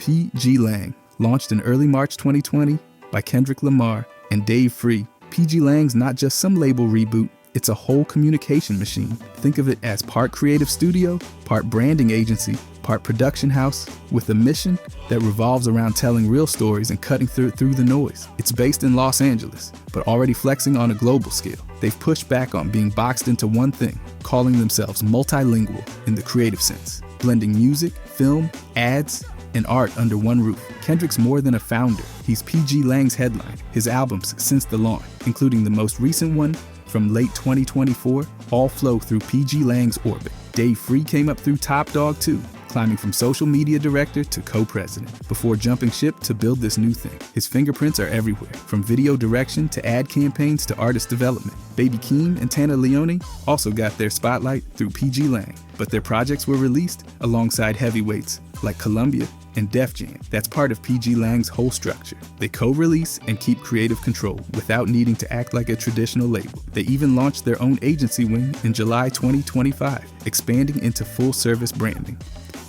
pgLang, launched in early March 2020 by Kendrick Lamar and Dave Free. pgLang's not just some label reboot, it's a whole communication machine. Think of it as part creative studio, part branding agency, part production house, with a mission that revolves around telling real stories and cutting through the noise. It's based in Los Angeles, but already flexing on a global scale. They've pushed back on being boxed into one thing, calling themselves multilingual in the creative sense, blending music, film, ads, and art under one roof. Kendrick's more than a founder. He's pgLang's headline. His albums since the launch, including the most recent one from late 2024, all flow through pgLang's orbit. Dave Free came up through Top Dawg too, climbing from social media director to co-president, before jumping ship to build this new thing. His fingerprints are everywhere, from video direction to ad campaigns to artist development. Baby Keem and Tana Leone also got their spotlight through pgLang, but their projects were released alongside heavyweights like Columbia and Def Jam. That's part of pgLang's whole structure. They co-release and keep creative control without needing to act like a traditional label. They even launched their own agency wing in July 2025, expanding into full-service branding.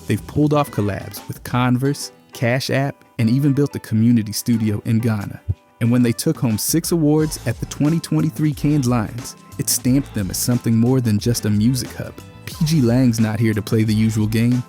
They've pulled off collabs with Converse, Cash App, and even built a community studio in Ghana. And when they took home 6 awards at the 2023 Cannes Lions, it stamped them as something more than just a music hub. pgLang's not here to play the usual game.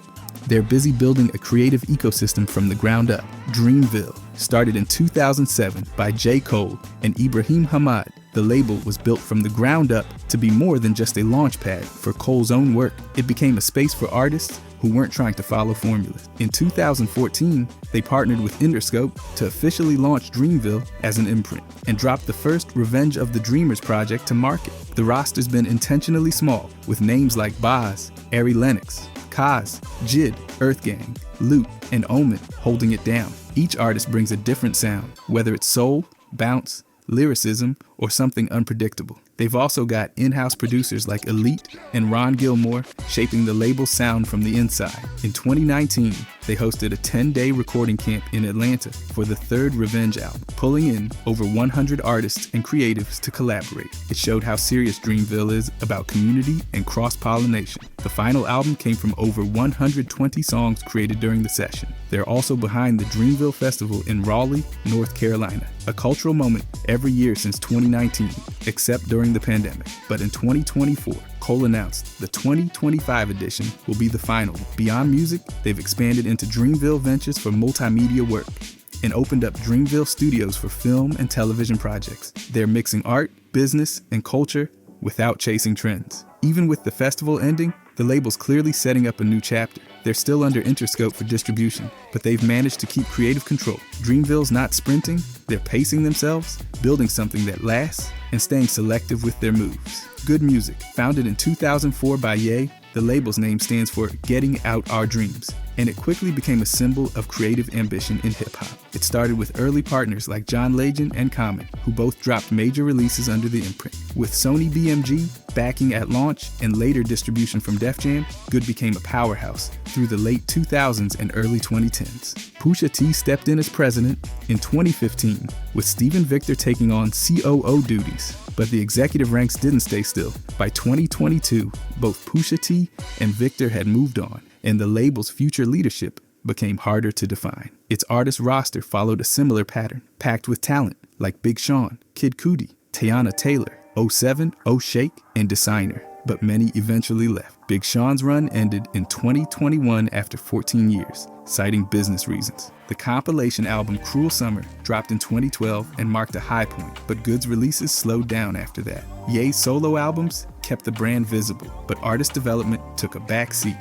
They're busy building a creative ecosystem from the ground up. Dreamville, started in 2007 by G.O.O.D and Ibrahim Hamad, the label was built from the ground up to be more than just a launch pad for Cole's own work. It became a space for artists who weren't trying to follow formulas. In 2014, they partnered with Interscope to officially launch Dreamville as an imprint and dropped the first Revenge of the Dreamers project to market. The roster's been intentionally small, with names like Boz, Ari Lennox, Kaz, Jid, Earth Gang, Loot, and Omen holding it down. Each artist brings a different sound, whether it's soul, bounce, lyricism, or something unpredictable. They've also got in-house producers like Elite and Ron Gilmore shaping the label's sound from the inside. In 2019, they hosted a 10-day recording camp in Atlanta for the third Revenge album, pulling in over 100 artists and creatives to collaborate. It showed how serious Dreamville is about community and cross-pollination. The final album came from over 120 songs created during the session. They're also behind the Dreamville Festival in Raleigh, North Carolina, a cultural moment every year since 2019, except during the pandemic. But in 2024, Cole announced the 2025 edition will be the final. Beyond music, they've expanded into Dreamville Ventures for multimedia work and opened up Dreamville Studios for film and television projects. They're mixing art, business, and culture without chasing trends. Even with the festival ending, the label's clearly setting up a new chapter. They're still under Interscope for distribution, but they've managed to keep creative control. Dreamville's not sprinting, they're pacing themselves, building something that lasts, and staying selective with their moves. Good Music, founded in 2004 by Ye, the label's name stands for Getting Out Our Dreams, and it quickly became a symbol of creative ambition in hip-hop. It started with early partners like John Legend and Common, who both dropped major releases under the imprint. With Sony BMG backing at launch and later distribution from Def Jam, Good became a powerhouse through the late 2000s and early 2010s. Pusha T stepped in as president in 2015, with Steven Victor taking on COO duties. But the executive ranks didn't stay still. By 2022, both Pusha T and Victor had moved on, and the label's future leadership became harder to define. Its artist roster followed a similar pattern, packed with talent like Big Sean, Kid Cudi, Teyana Taylor, 07, O'Shake, and Designer, but many eventually left. Big Sean's run ended in 2021 after 14 years, citing business reasons. The compilation album Cruel Summer dropped in 2012 and marked a high point, but Good's releases slowed down after that. Ye's solo albums kept the brand visible, but artist development took a back seat.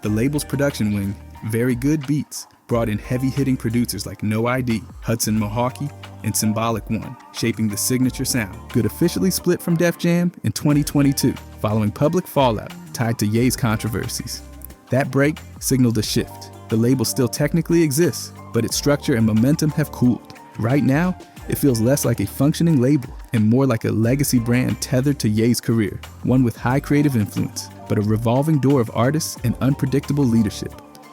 The label's production wing, Very Good Beats, brought in heavy-hitting producers like No ID, Hudson Mohawke, and Symbolic One, shaping the signature sound. Good officially split from Def Jam in 2022, following public fallout tied to Ye's controversies. That break signaled a shift. The label still technically exists, but its structure and momentum have cooled. Right now, it feels less like a functioning label and more like a legacy brand tethered to Ye's career, one with high creative influence, but a revolving door of artists and unpredictable leadership.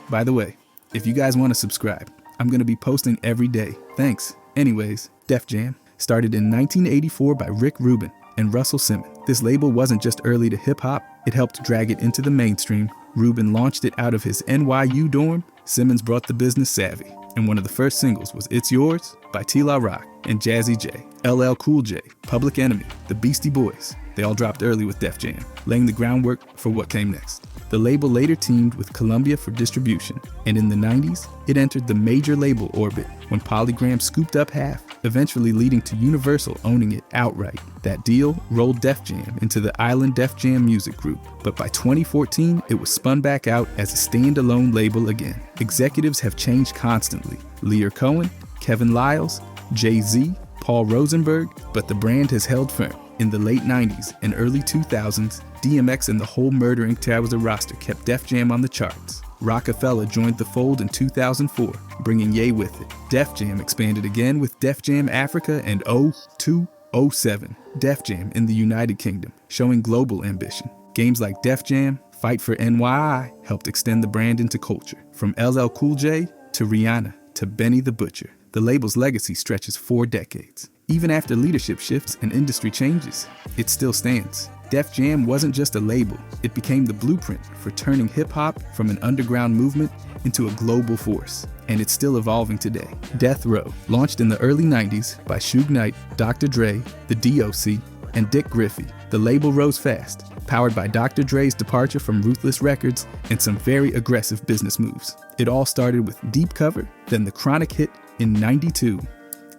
By the way, if you guys want to subscribe, I'm going to be posting every day. Thanks. Anyways, Def Jam started in 1984 by Rick Rubin and Russell Simmons. This label wasn't just early to hip-hop, it helped drag it into the mainstream. Rubin launched it out of his NYU dorm. Simmons brought the business savvy. and one of the first singles was It's Yours by T-La Rock and Jazzy J, LL Cool J, Public Enemy, the Beastie Boys. They all dropped early with Def Jam, laying the groundwork for what came next. The label later teamed with Columbia for distribution, and in the 90s, it entered the major label orbit when Polygram scooped up half, eventually leading to Universal owning it outright. That deal rolled Def Jam into the Island Def Jam Music Group, but by 2014, it was spun back out as a standalone label again. Executives have changed constantly. Lear Cohen, Kevin Liles, Jay-Z, Paul Rosenberg, but the brand has held firm. In the late 90s and early 2000s, DMX and the whole Murder Inc. Towers Roster kept Def Jam on the charts. Roc-A-Fella joined the fold in 2004, bringing Ye with it. Def Jam expanded again with Def Jam Africa and O2O 7, Def Jam in the United Kingdom, showing global ambition. Games like Def Jam, Fight for NYI helped extend the brand into culture. From LL Cool J to Rihanna to Benny the Butcher, the label's legacy stretches 4 decades. Even after leadership shifts and industry changes, it still stands. Def Jam wasn't just a label, it became the blueprint for turning hip-hop from an underground movement into a global force, and it's still evolving today. Death Row, launched in the early 90s by Suge Knight, Dr. Dre, the DOC, and Dick Griffey, the label rose fast, powered by Dr. Dre's departure from Ruthless Records and some very aggressive business moves. It all started with Deep Cover, then the Chronic hit in '92,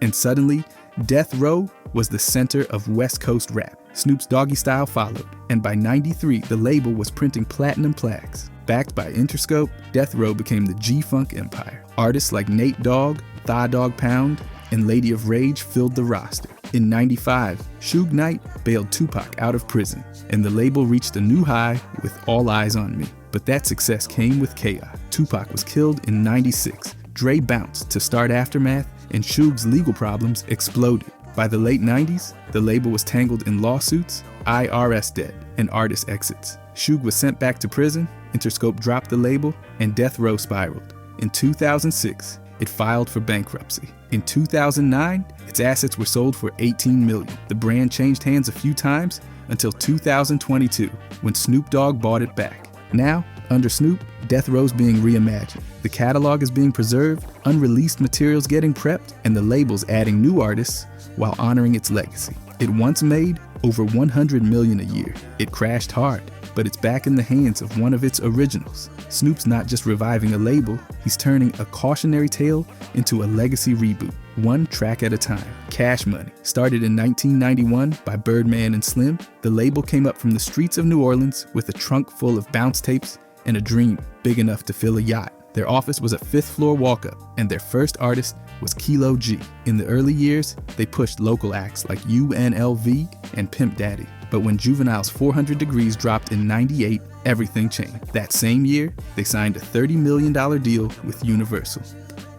and suddenly, Death Row was the center of West Coast rap. Snoop's Doggy Style followed, and by '93, the label was printing platinum plaques. Backed by Interscope, Death Row became the G-Funk empire. Artists like Nate Dogg, Thigh Dog Pound, and Lady of Rage filled the roster. In '95, Suge Knight bailed Tupac out of prison, and the label reached a new high with All Eyes on Me. But that success came with chaos. Tupac was killed in '96. Dre bounced to start Aftermath, and Suge's legal problems exploded. By the late 90s, the label was tangled in lawsuits, IRS debt, and artist exits. Suge was sent back to prison, Interscope dropped the label, and Death Row spiraled. In 2006, it filed for bankruptcy. In 2009, its assets were sold for $18 million. The brand changed hands a few times until 2022, when Snoop Dogg bought it back. Now, under Snoop, Death Row's being reimagined. The catalog is being preserved, unreleased materials getting prepped, and the label's adding new artists while honoring its legacy. It once made over $100 million a year. It crashed hard, but it's back in the hands of one of its originals. Snoop's not just reviving a label, he's turning a cautionary tale into a legacy reboot, one track at a time. Cash Money, started in 1991 by Birdman and Slim, the label came up from the streets of New Orleans with a trunk full of bounce tapes and a dream big enough to fill a yacht. Their office was a 5th floor walk-up, and their first artist was Kilo G. In the early years, they pushed local acts like UNLV and Pimp Daddy. But when Juvenile's 400 Degrees dropped in '98, everything changed. That same year, they signed a $30 million deal with Universal,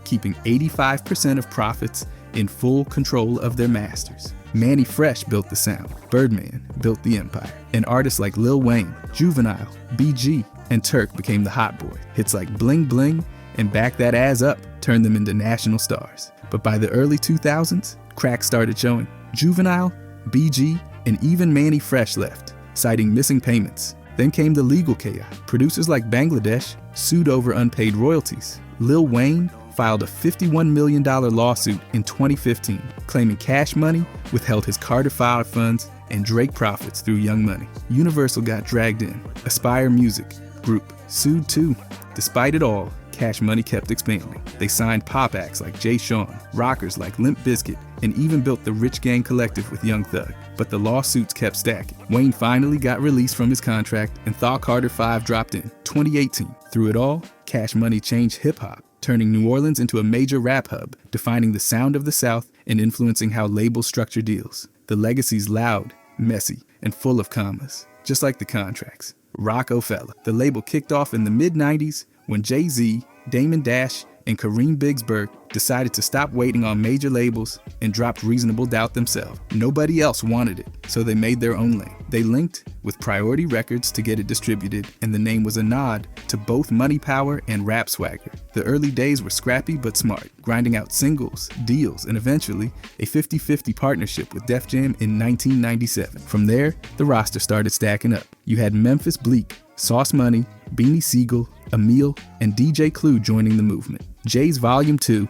keeping 85% of profits in full control of their masters. Manny Fresh built the sound, Birdman built the empire, and artists like Lil Wayne, Juvenile, BG, and Turk became the hot boy. Hits like Bling Bling and Back That Ass Up turned them into national stars. But by the early 2000s, cracks started showing. Juvenile, BG, and even Manny Fresh left, citing missing payments. Then came the legal chaos. Producers like Bangladesh sued over unpaid royalties. Lil Wayne filed a $51 million lawsuit in 2015, claiming Cash Money withheld his Carter Five funds and Drake profits through Young Money. Universal got dragged in. Aspire Music Group sued too. Despite it all, Cash Money kept expanding. They signed pop acts like Jay Sean, rockers like Limp Bizkit, and even built the Rich Gang Collective with Young Thug. But the lawsuits kept stacking. Wayne finally got released from his contract, and Thaw Carter 5 dropped in 2018. Through it all, Cash Money changed hip-hop, turning New Orleans into a major rap hub, defining the sound of the South and influencing how labels structure deals. The legacy's loud, messy, and full of commas, just like the contracts. Roc-A-Fella. The label kicked off in the mid-90s when Jay-Z, Damon Dash, and Kareem Bigsburg decided to stop waiting on major labels and dropped Reasonable Doubt themselves. Nobody else wanted it, so they made their own lane. They linked with Priority Records to get it distributed, and the name was a nod to both money power and rap swagger. The early days were scrappy but smart, grinding out singles, deals, and eventually a 50-50 partnership with Def Jam in 1997. From there, the roster started stacking up. You had Memphis Bleek, Sauce Money, Beanie Siegel, Emil, and DJ Clue joining the movement. Jay's Volume 2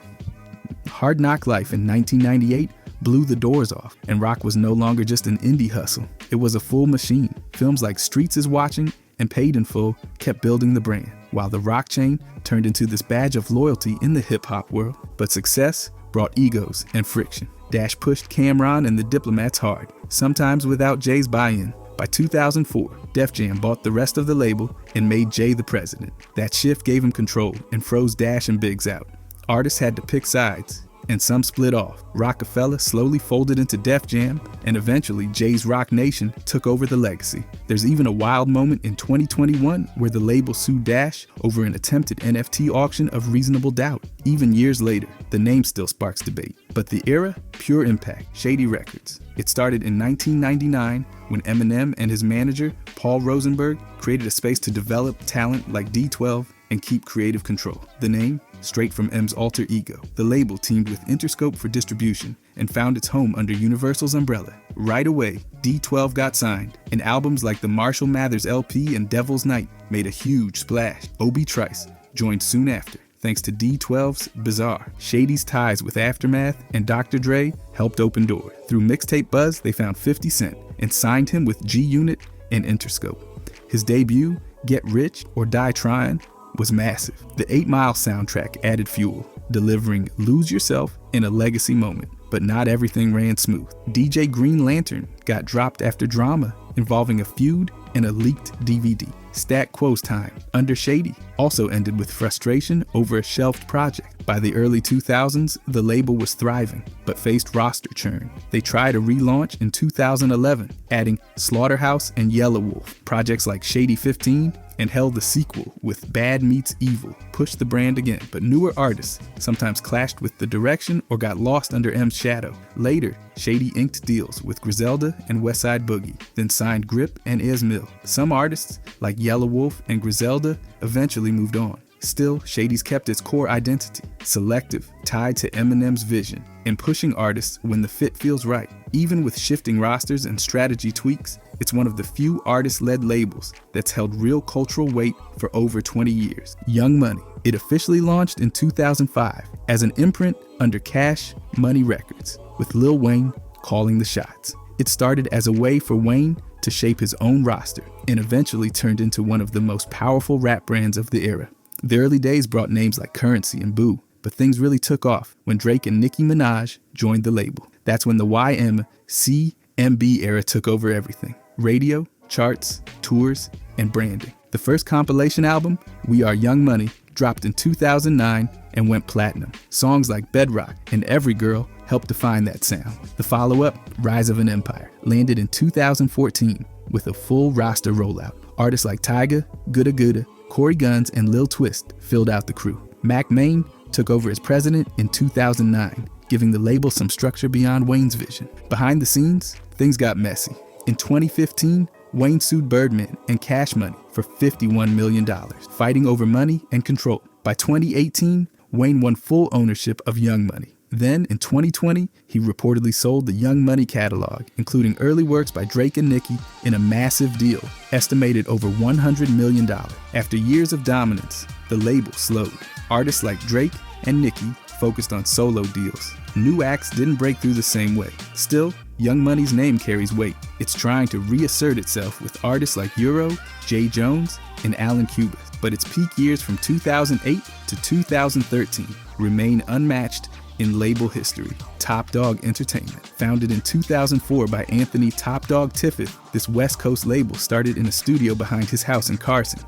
Hard Knock Life in 1998 blew the doors off, and rock was no longer just an indie hustle. It was a full machine. Films like Streets is Watching and Paid in Full kept building the brand, while the rock chain turned into this badge of loyalty in the hip-hop world. But success brought egos and friction. Dash pushed Cam'ron and the Diplomats hard, sometimes without Jay's buy-in. By 2004, Def Jam bought the rest of the label and made Jay the president. That shift gave him control and froze Dash and Biggs out. Artists had to pick sides, and some split off. Roc-A-Fella slowly folded into Def Jam, and eventually Jay's Rock Nation took over the legacy. There's even a wild moment in 2021 where the label sued Dash over an attempted NFT auction of Reasonable Doubt. Even years later, the name still sparks debate. But the era? Pure impact. Shady Records. It started in 1999 when Eminem and his manager, Paul Rosenberg, created a space to develop talent like D12 and keep creative control. The name? Straight from M's alter ego. The label teamed with Interscope for distribution and found its home under Universal's umbrella. Right away, D12 got signed, and albums like the Marshall Mathers LP and Devil's Night made a huge splash. Obi Trice joined soon after, thanks to D12's Bizarre. Shady's ties with Aftermath and Dr. Dre helped open doors. Through mixtape buzz, they found 50 Cent and signed him with G-Unit and Interscope. His debut, Get Rich or Die Tryin', was massive. The 8 Mile soundtrack added fuel, delivering Lose Yourself in a legacy moment. But not everything ran smooth. DJ Green Lantern got dropped after drama involving a feud and a leaked DVD. Stat Quo's time, under Shady, also ended with frustration over a shelved project. By the early 2000s, the label was thriving, but faced roster churn. They tried a relaunch in 2011, adding Slaughterhouse and Yellow Wolf. Projects like Shady 15 and held the sequel with Bad Meets Evil pushed the brand again, but newer artists sometimes clashed with the direction or got lost under M's shadow. Later, Shady inked deals with Griselda and Westside Boogie, then signed Grip and Ez Mil. Some artists, like Yellow Wolf and Griselda, eventually moved on. Still, Shady's kept its core identity, selective, tied to Eminem's vision, and pushing artists when the fit feels right. Even with shifting rosters and strategy tweaks, it's one of the few artist-led labels that's held real cultural weight for over 20 years. Young Money. It officially launched in 2005 as an imprint under Cash Money Records, with Lil Wayne calling the shots. It started as a way for Wayne to shape his own roster, and eventually turned into one of the most powerful rap brands of the era. The early days brought names like Currency and Boo, but things really took off when Drake and Nicki Minaj joined the label. That's when the YMCMB era took over everything. Radio, charts, tours, and branding. The first compilation album, We Are Young Money, dropped in 2009 and went platinum. Songs like Bedrock and Every Girl helped define that sound. The follow-up, Rise of an Empire, landed in 2014 with a full roster rollout. Artists like Tyga, Goodda Goodda, Corey Guns, and Lil Twist filled out the crew. Mac Main took over as president in 2009, giving the label some structure beyond Wayne's vision. Behind the scenes, things got messy. In 2015, Wayne sued Birdman and Cash Money for $51 million, fighting over money and control. By 2018, Wayne won full ownership of Young Money. Then, in 2020, he reportedly sold the Young Money catalog, including early works by Drake and Nicki, in a massive deal, estimated over $100 million. After years of dominance, the label slowed. Artists like Drake and Nicki focused on solo deals. New acts didn't break through the same way. Still, Young Money's name carries weight. It's trying to reassert itself with artists like Euro, Jay Jones, and Alan Cuba. But its peak years from 2008 to 2013 remain unmatched in label history. Dawg Entertainment. Founded in 2004 by Anthony Top Dog Tiffith, this West Coast label started in a studio behind his house in Carson.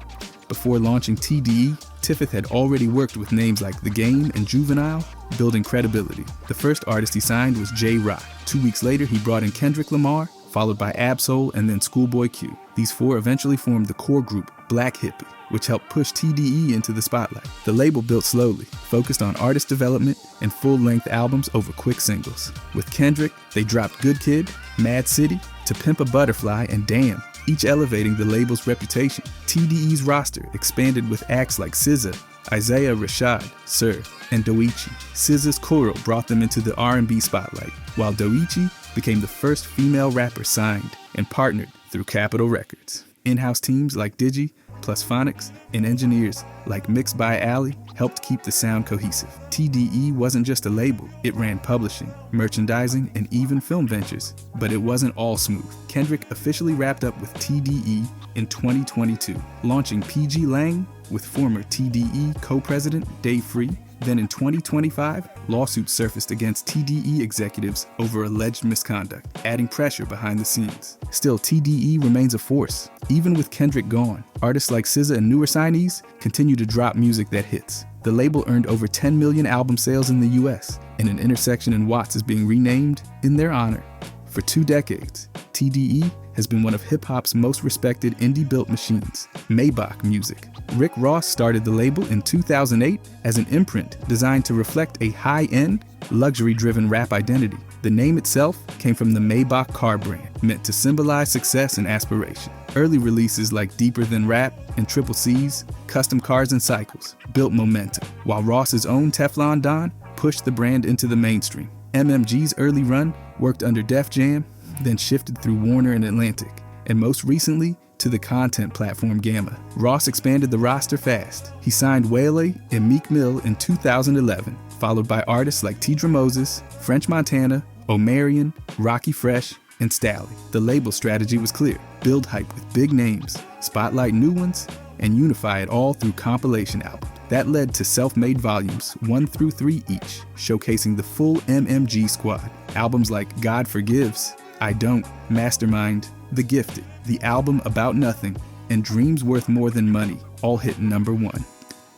Before launching TDE, Tiffith had already worked with names like The Game and Juvenile, building credibility. The first artist he signed was J-Rock. 2 weeks later, he brought in Kendrick Lamar, followed by Ab-Soul and then Schoolboy Q. These four eventually formed the core group, Black Hippie, which helped push TDE into the spotlight. The label built slowly, focused on artist development and full-length albums over quick singles. With Kendrick, they dropped Good Kid, Mad City, To Pimp a Butterfly, and Damn, each elevating the label's reputation. TDE's roster expanded with acts like SZA, Isaiah Rashad, Sir, and Doechii. SZA's Koro brought them into the R&B spotlight, while Doechii became the first female rapper signed and partnered through Capitol Records. In-house teams like Digi plus phonics, and engineers like Mixed by Ali helped keep the sound cohesive. TDE wasn't just a label, it ran publishing, merchandising, and even film ventures. But it wasn't all smooth. Kendrick officially wrapped up with TDE in 2022, launching pgLang with former TDE co-president Dave Free. Then in 2025, lawsuits surfaced against TDE executives over alleged misconduct, adding pressure behind the scenes. Still, TDE remains a force. Even with Kendrick gone, artists like SZA and newer signees continue to drop music that hits. The label earned over 10 million album sales in the US, and an intersection in Watts is being renamed in their honor. For 2 decades, TDE has been one of hip-hop's most respected indie-built machines, Maybach Music. Rick Ross started the label in 2008 as an imprint designed to reflect a high-end, luxury-driven rap identity. The name itself came from the Maybach car brand, meant to symbolize success and aspiration. Early releases like Deeper Than Rap and Triple C's, Custom Cars and Cycles, built momentum, while Ross's own Teflon Don pushed the brand into the mainstream. MMG's early run worked under Def Jam, then shifted through Warner and Atlantic, and most recently to the content platform Gamma. Ross expanded the roster fast. He signed Wale and Meek Mill in 2011, followed by artists like Tidra Moses, French Montana, Omarion, Rocky Fresh, and Stally. The label strategy was clear: build hype with big names, spotlight new ones, and unify it all through compilation albums. That led to self-made volumes 1 through 3 each, showcasing the full MMG squad. Albums like God Forgives, I Don't, Mastermind, The Gifted, The Album About Nothing, and Dreams Worth More Than Money all hit #1.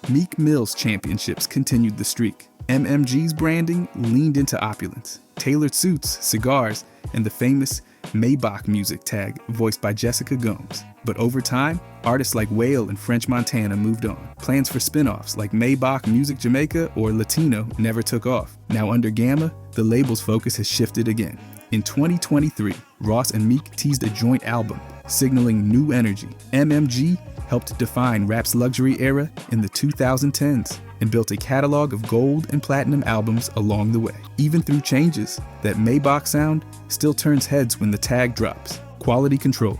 Meek Mill's championships continued the streak. MMG's branding leaned into opulence, tailored suits, cigars, and the famous Maybach Music tag voiced by Jessica Gomes. But over time, artists like Wale and French Montana moved on. Plans for spin-offs like Maybach Music Jamaica or Latino never took off. Now under Gamma, the label's focus has shifted again. In 2023, Ross and Meek teased a joint album, signaling new energy. MMG helped define rap's luxury era in the 2010s and built a catalog of gold and platinum albums along the way. Even through changes, that Maybach sound still turns heads when the tag drops. Quality control.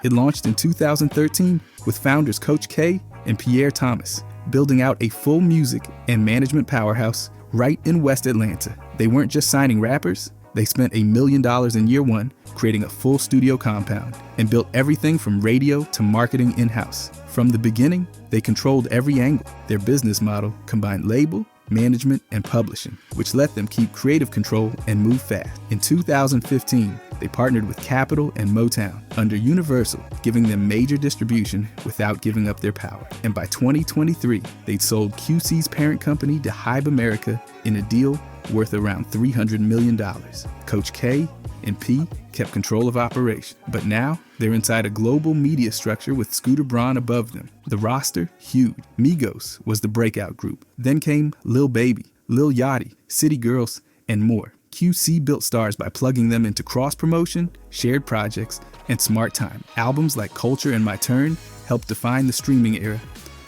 It launched in 2013 with founders Coach K and Pierre Thomas, building out a full music and management powerhouse right in West Atlanta. They weren't just signing rappers, they spent $1 million in year 1 creating a full studio compound and built everything from radio to marketing in-house. From the beginning, they controlled every angle. Their business model combined label, management, and publishing, which let them keep creative control and move fast. In 2015, they partnered with Capitol and Motown under Universal, giving them major distribution without giving up their power. And by 2023, they'd sold QC's parent company to Hybe America in a deal worth around $300 million. Coach K and P kept control of operation, but now they're inside a global media structure with Scooter Braun above them. The roster, huge. Migos was the breakout group. Then came Lil Baby, Lil Yachty, City Girls, and more. QC built stars by plugging them into cross-promotion, shared projects, and smart time. Albums like Culture and My Turn helped define the streaming era.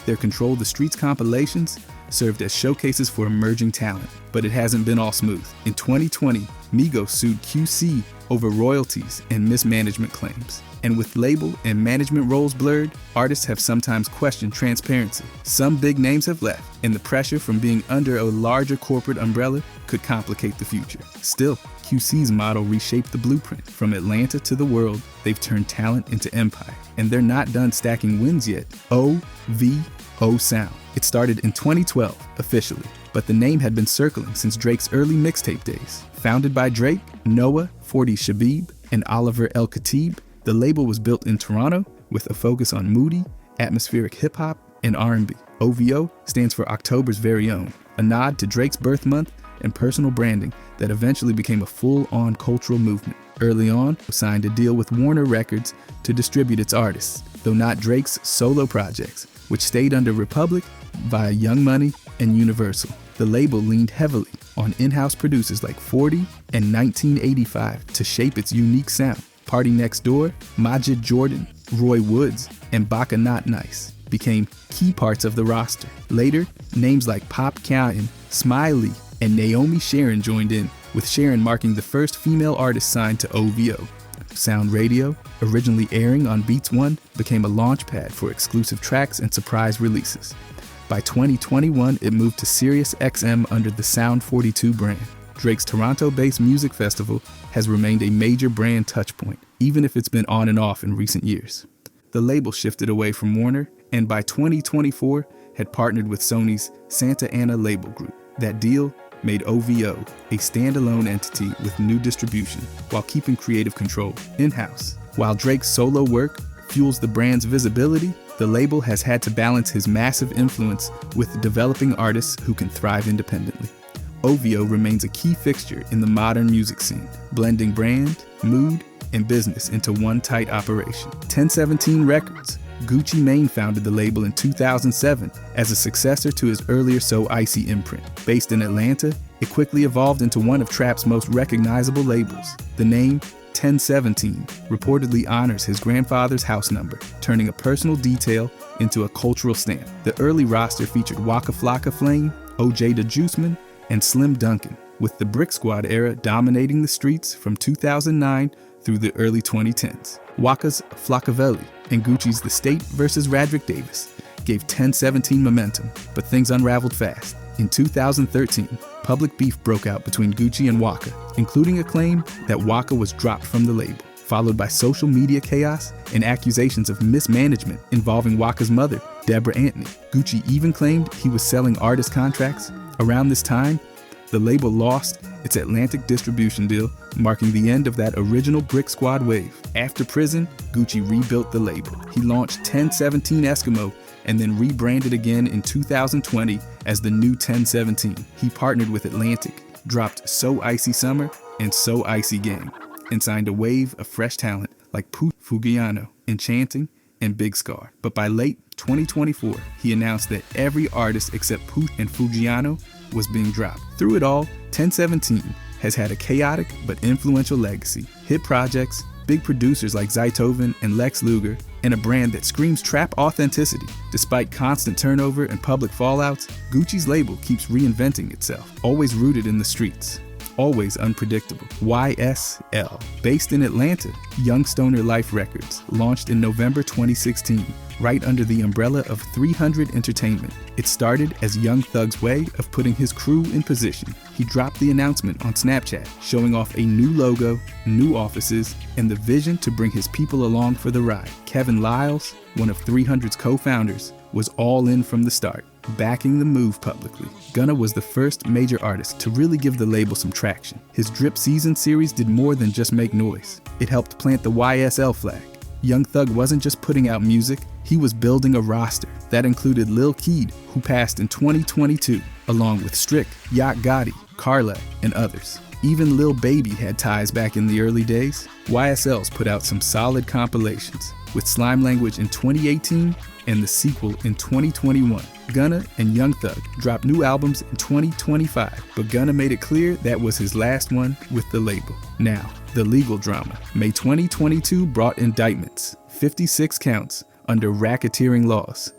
Their Control the Streets compilations served as showcases for emerging talent, but it hasn't been all smooth. In 2020, Migos sued QC over royalties and mismanagement claims. And with label and management roles blurred, artists have sometimes questioned transparency. Some big names have left, and the pressure from being under a larger corporate umbrella could complicate the future. Still, QC's model reshaped the blueprint. From Atlanta to the world, they've turned talent into empire. And they're not done stacking wins yet. OVO Sound. It started in 2012, officially, but the name had been circling since Drake's early mixtape days. Founded by Drake, Noah, 40 Shabib, and Oliver El Khatib, the label was built in Toronto with a focus on moody, atmospheric hip-hop and R&B. OVO stands for October's Very Own, a nod to Drake's birth month and personal branding that eventually became a full-on cultural movement. Early on, signed a deal with Warner Records to distribute its artists, though not Drake's solo projects, which stayed under Republic via Young Money and Universal. The label leaned heavily on in-house producers like 40 and 1985 to shape its unique sound. Party Next Door, Majid Jordan, Roy Woods, and Baka Not Nice became key parts of the roster. Later, names like Pop Kyan, Smiley, and Naomi Sharon joined in, with Sharon marking the first female artist signed to OVO. Sound Radio, originally airing on Beats One, became a launchpad for exclusive tracks and surprise releases. By 2021, it moved to Sirius XM under the Sound 42 brand. Drake's Toronto-based music festival has remained a major brand touchpoint, even if it's been on and off in recent years. The label shifted away from Warner, and by 2024 had partnered with Sony's Santa Ana label group. That deal made OVO a standalone entity with new distribution while keeping creative control in-house. While Drake's solo work fuels the brand's visibility, the label has had to balance his massive influence with developing artists who can thrive independently. OVO remains a key fixture in the modern music scene, blending brand, mood, and business into one tight operation. 1017 Records. Gucci Mane founded the label in 2007 as a successor to his earlier So Icy imprint. Based in Atlanta, it quickly evolved into one of trap's most recognizable labels. The name 1017 reportedly honors his grandfather's house number, turning a personal detail into a cultural stamp. The early roster featured Roc-A-Fella Flame, OJ the Juiceman, and Slim Duncan, with the Brick Squad era dominating the streets from 2009 through the early 2010s. Waka's Flockavelli and Gucci's The State vs. Radrick Davis gave 1017 momentum, but things unraveled fast. In 2013, public beef broke out between Gucci and Waka, including a claim that Waka was dropped from the label, followed by social media chaos and accusations of mismanagement involving Waka's mother, Deborah Anthony. Gucci even claimed he was selling artist contracts. Around this time, the label lost its Atlantic distribution deal, marking the end of that original Brick Squad wave. After prison, Gucci rebuilt the label. He launched 1017 Eskimo and then rebranded again in 2020 as the new 1017. He partnered with Atlantic, dropped So Icy Summer and So Icy Gang, and signed a wave of fresh talent like Pooh Fugiano, Enchanting, and Big Scar. But by late 2024, he announced that every artist except Pooh and Fugiano was being dropped. Through it all, 1017 has had a chaotic but influential legacy. Hit projects, big producers like Zaytoven and Lex Luger, and a brand that screams trap authenticity. Despite constant turnover and public fallouts, Gucci's label keeps reinventing itself, always rooted in the streets, always unpredictable. YSL. Based in Atlanta, Young Stoner Life Records launched in November 2016, right under the umbrella of 300 Entertainment. It started as Young Thug's way of putting his crew in position. He dropped the announcement on Snapchat, showing off a new logo, new offices, and the vision to bring his people along for the ride. Kevin Liles, one of 300's co-founders, was all in from the start, backing the move publicly. Gunna was the first major artist to really give the label some traction. His Drip Season series did more than just make noise. It helped plant the YSL flag. Young Thug wasn't just putting out music, he was building a roster. That included Lil Keed, who passed in 2022, along with Strick, Yacht Gotti, Carla, and others. Even Lil Baby had ties back in the early days. YSL's put out some solid compilations, with Slime Language in 2018 and the sequel in 2021. Gunna and Young Thug dropped new albums in 2025, but Gunna made it clear that was his last one with the label. Now, the legal drama. May 2022 brought indictments, 56 counts, under racketeering laws.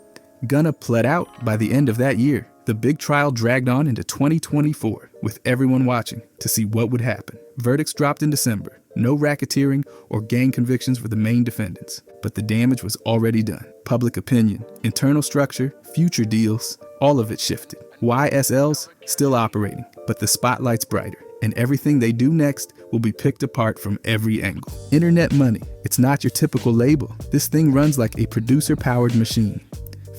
Gunna pled out by the end of that year. The big trial dragged on into 2024, with everyone watching to see what would happen. Verdicts dropped in December. No racketeering or gang convictions for the main defendants, but the damage was already done. Public opinion, internal structure, future deals, all of it shifted. YSL's still operating, but the spotlight's brighter, and everything they do next will be picked apart from every angle. Internet Money. It's not your typical label. This thing runs like a producer-powered machine.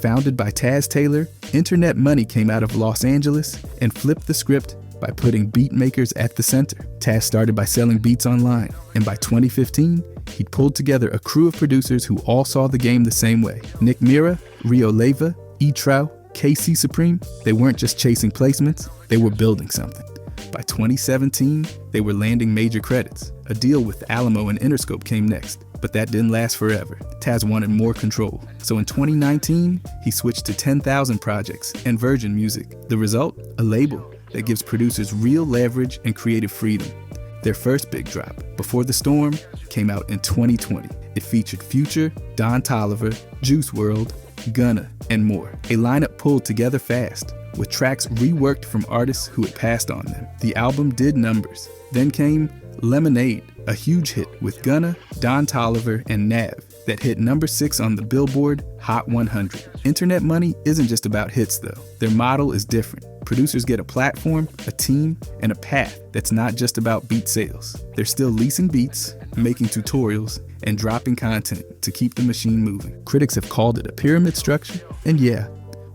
Founded by Taz Taylor, Internet Money came out of Los Angeles and flipped the script by putting beat makers at the center. Taz started by selling beats online, and by 2015, he'd pulled together a crew of producers who all saw the game the same way. Nick Mira, Rio Leva, E-Trow, KC Supreme, they weren't just chasing placements, they were building something. By 2017, they were landing major credits. A deal with Alamo and Interscope came next, but that didn't last forever. Taz wanted more control. So in 2019, he switched to 10,000 Projects and Virgin Music. The result? A label that gives producers real leverage and creative freedom. Their first big drop, Before the Storm, came out in 2020. It featured Future, Don Toliver, Juice WRLD, Gunna, and more. A lineup pulled together fast, with tracks reworked from artists who had passed on them. The album did numbers. Then came Lemonade, a huge hit with Gunna, Don Toliver, and Nav that hit number 6 on the Billboard Hot 100. Internet money isn't just about hits though. Their model is different. Producers get a platform, a team, and a path that's not just about beat sales. They're still leasing beats, making tutorials, and dropping content to keep the machine moving. Critics have called it a pyramid structure, and yeah,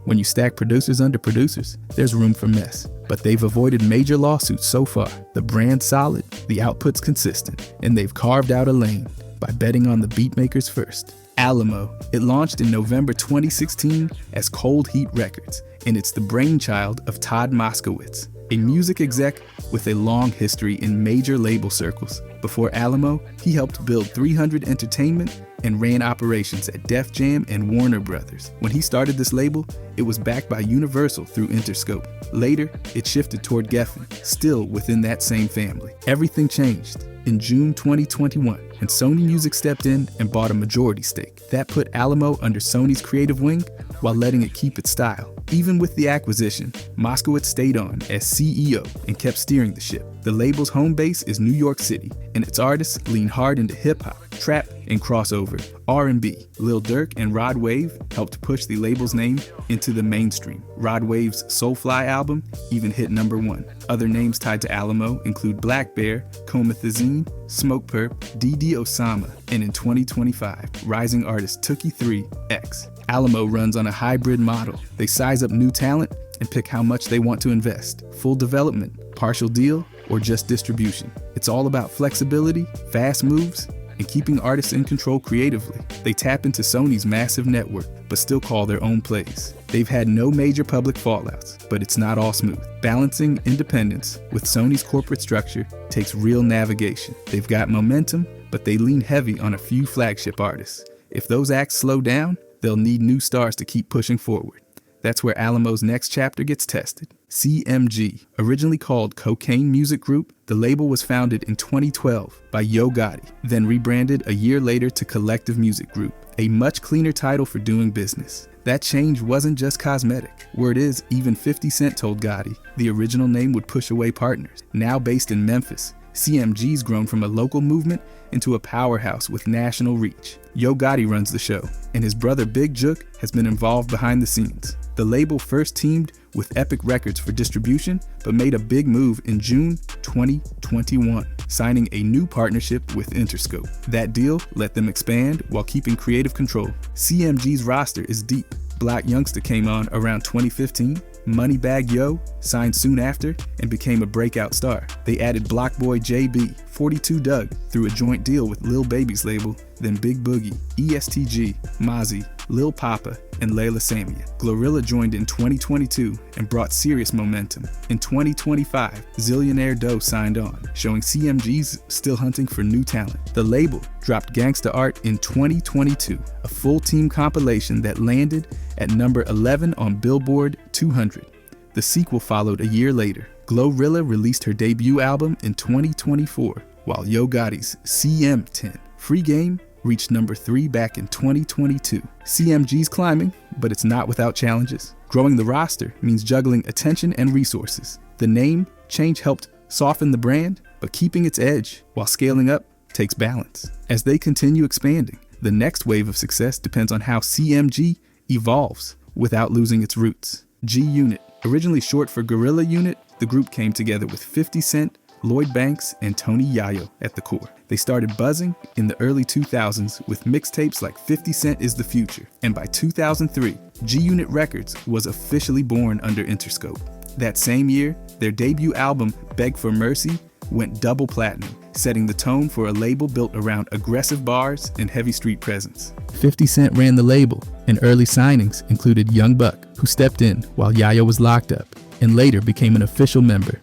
when you stack producers under producers, there's room for mess. But they've avoided major lawsuits so far. The brand's solid, the output's consistent, and they've carved out a lane by betting on the beatmakers first. Alamo. It launched in November 2016 as Cold Heat Records, and it's the brainchild of Todd Moskowitz, a music exec with a long history in major label circles. Before Alamo, he helped build 300 Entertainment and ran operations at Def Jam and Warner Brothers. When he started this label, it was backed by Universal through Interscope. Later, it shifted toward Geffen, still within that same family. Everything changed in June 2021, and Sony Music stepped in and bought a majority stake. That put Alamo under Sony's creative wing while letting it keep its style. Even with the acquisition, Moskowitz stayed on as CEO and kept steering the ship. The label's home base is New York City, and its artists lean hard into hip-hop, trap, and crossover, R&B. Lil Durk and Rod Wave helped push the label's name into the mainstream. Rod Wave's Soulfly album even hit number 1. Other names tied to Alamo include Black Bear, Comethazine, Smoke Perp, D.D. Osama, and in 2025, rising artist Tookie 3X. Alamo runs on a hybrid model. They size up new talent and pick how much they want to invest. Full development, partial deal, or just distribution. It's all about flexibility, fast moves, and keeping artists in control creatively. They tap into Sony's massive network, but still call their own plays. They've had no major public fallouts, but it's not all smooth. Balancing independence with Sony's corporate structure takes real navigation. They've got momentum, but they lean heavy on a few flagship artists. If those acts slow down, they'll need new stars to keep pushing forward. That's where Alamo's next chapter gets tested. CMG, originally called Cocaine Music Group, the label was founded in 2012 by G.O.O.D, then rebranded a year later to Collective Music Group, a much cleaner title for doing business. That change wasn't just cosmetic. Word is, even 50 Cent told Gotti the original name would push away partners. Now based in Memphis, CMG's grown from a local movement into a powerhouse with national reach. Yo Gotti runs the show, and his brother Big Jook has been involved behind the scenes. The label first teamed with Epic Records for distribution, but made a big move in June 2021, signing a new partnership with Interscope. That deal let them expand while keeping creative control. CMG's roster is deep. Black Youngster came on around 2015, Moneybagg Yo signed soon after and became a breakout star. They added Block Boy JB, 42 Dugg through a joint deal with Lil Baby's label, then Big Boogie, ESTG, Mozzie, Lil Papa, and Layla Samia. Glorilla joined in 2022 and brought serious momentum. In 2025, Zillionaire Doe signed on, showing CMG's still hunting for new talent. The label dropped Gangsta Art in 2022, a full team compilation that landed at number 11 on Billboard 200. The sequel followed a year later. Glorilla released her debut album in 2024, while Yo Gotti's CM10, Free Game, reached number 3 back in 2022. CMG's climbing, but it's not without challenges. Growing the roster means juggling attention and resources. The name change helped soften the brand, but keeping its edge while scaling up takes balance. As they continue expanding, the next wave of success depends on how CMG evolves without losing its roots. G-Unit, originally short for Gorilla Unit, the group came together with 50 Cent, Lloyd Banks, and Tony Yayo at the core. They started buzzing in the early 2000s with mixtapes like 50 Cent is the Future, and by 2003, G-Unit Records was officially born under Interscope. That same year, their debut album, Beg for Mercy, went double platinum, setting the tone for a label built around aggressive bars and heavy street presence. 50 Cent ran the label, and early signings included Young Buck, who stepped in while Yayo was locked up, and later became an official member.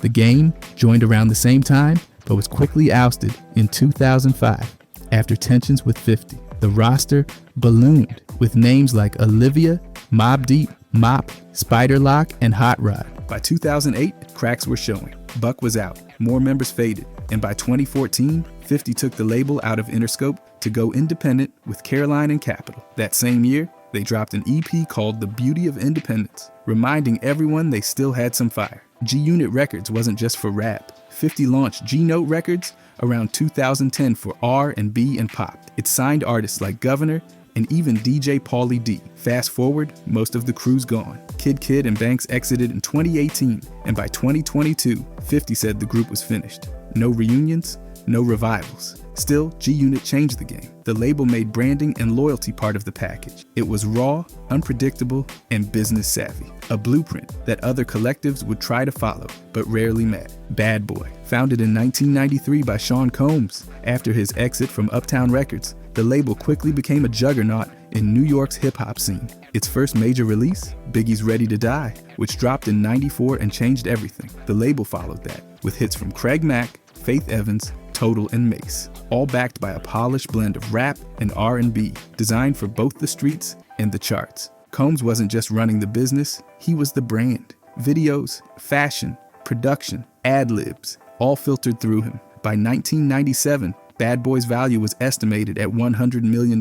The Game joined around the same time, but was quickly ousted in 2005 after tensions with 50. The roster ballooned with names like Olivia, Mobb Deep, Mop, Spider Lock, and Hot Rod. By 2008, cracks were showing. Buck was out, more members faded, and by 2014, 50 took the label out of Interscope to go independent with Caroline and Capitol. That same year, they dropped an EP called The Beauty of Independence, reminding everyone they still had some fire. G-Unit Records wasn't just for rap. 50 launched G-Note Records around 2010 for R&B and pop. It signed artists like Governor and even DJ Pauly D. Fast forward, most of the crew's gone. Kid and Banks exited in 2018, and by 2022, 50 said the group was finished. No reunions, no revivals. Still, G-Unit changed the game. The label made branding and loyalty part of the package. It was raw, unpredictable, and business savvy. A blueprint that other collectives would try to follow, but rarely met. Bad Boy. Founded in 1993 by Sean Combs, after his exit from Uptown Records, the label quickly became a juggernaut in New York's hip-hop scene. Its first major release, Biggie's Ready to Die, which dropped in '94 and changed everything. The label followed that, with hits from Craig Mack, Faith Evans, Total, and Mace, all backed by a polished blend of rap and R&B, designed for both the streets and the charts. Combs wasn't just running the business, he was the brand. Videos, fashion, production, ad-libs, all filtered through him. By 1997, Bad Boy's value was estimated at $100 million.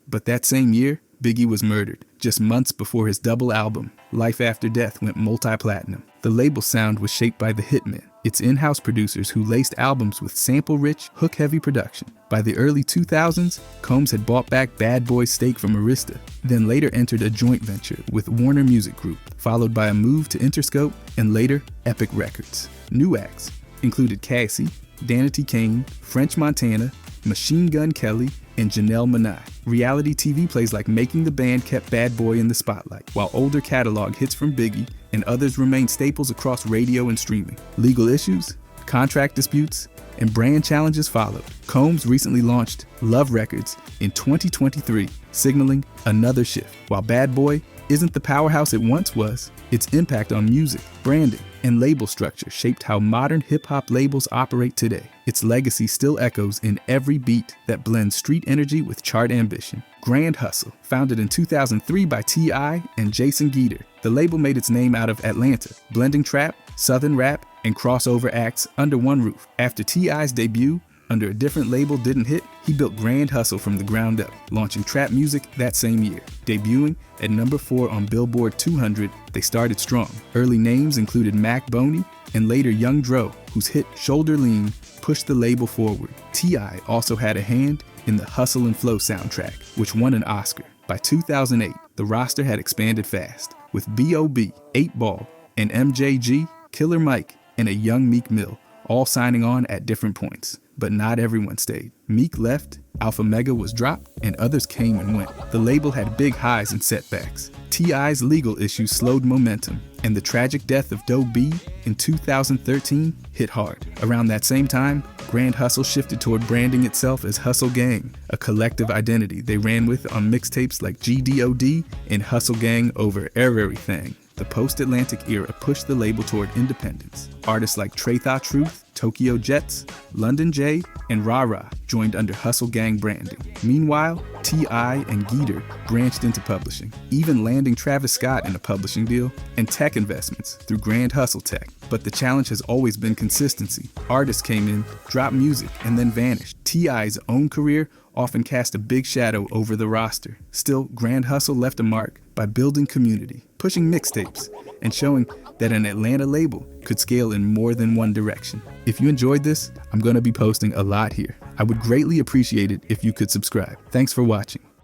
But that same year, Biggie was murdered, just months before his double album, Life After Death, went multi-platinum. The label's sound was shaped by the Hitmen, its in-house producers who laced albums with sample-rich, hook-heavy production. By the early 2000s, Combs had bought back Bad Boy's stake from Arista, then later entered a joint venture with Warner Music Group, followed by a move to Interscope and later Epic Records. New acts included Cassie, Danity Kane, French Montana, Machine Gun Kelly, and Janelle Monáe. Reality TV plays like Making the Band kept Bad Boy in the spotlight, while older catalog hits from Biggie and others remained staples across radio and streaming. Legal issues, contract disputes, and brand challenges followed. Combs recently launched Love Records in 2023, signaling another shift. While Bad Boy isn't the powerhouse it once was, its impact on music, branding, and label structure shaped how modern hip-hop labels operate today. Its legacy still echoes in every beat that blends street energy with chart ambition. Grand Hustle, founded in 2003 by T.I. and Jason Geter, the label made its name out of Atlanta, blending trap, southern rap, and crossover acts under one roof. After T.I.'s debut under a different label didn't hit, he built Grand Hustle from the ground up, launching trap music that same year. Debuting at number 4 on Billboard 200, they started strong. Early names included Mac Boney and later Young Dro, whose hit Shoulder Lean pushed the label forward. T.I. also had a hand in the Hustle and Flow soundtrack, which won an Oscar. By 2008, the roster had expanded fast, with B.O.B., 8 Ball, and MJG, Killer Mike, and a young Meek Mill, all signing on at different points. But not everyone stayed. Meek left, Alpha Mega was dropped, and others came and went. The label had big highs and setbacks. T.I.'s legal issues slowed momentum, and the tragic death of Doe B in 2013 hit hard. Around that same time, Grand Hustle shifted toward branding itself as Hustle Gang, a collective identity they ran with on mixtapes like G.O.D. and Hustle Gang over Everything. The post-Atlantic era pushed the label toward independence. Artists like Trey Tha Truth, Tokyo Jets, London J, and Ra joined under Hustle Gang branding. Meanwhile, T.I. and Geter branched into publishing, even landing Travis Scott in a publishing deal, and tech investments through Grand Hustle Tech. But the challenge has always been consistency. Artists came in, dropped music, and then vanished. T.I.'s own career often cast a big shadow over the roster. Still, Grand Hustle left a mark by building community, pushing mixtapes, and showing that an Atlanta label could scale in more than one direction. If you enjoyed this, I'm going to be posting a lot here. I would greatly appreciate it if you could subscribe. Thanks for watching.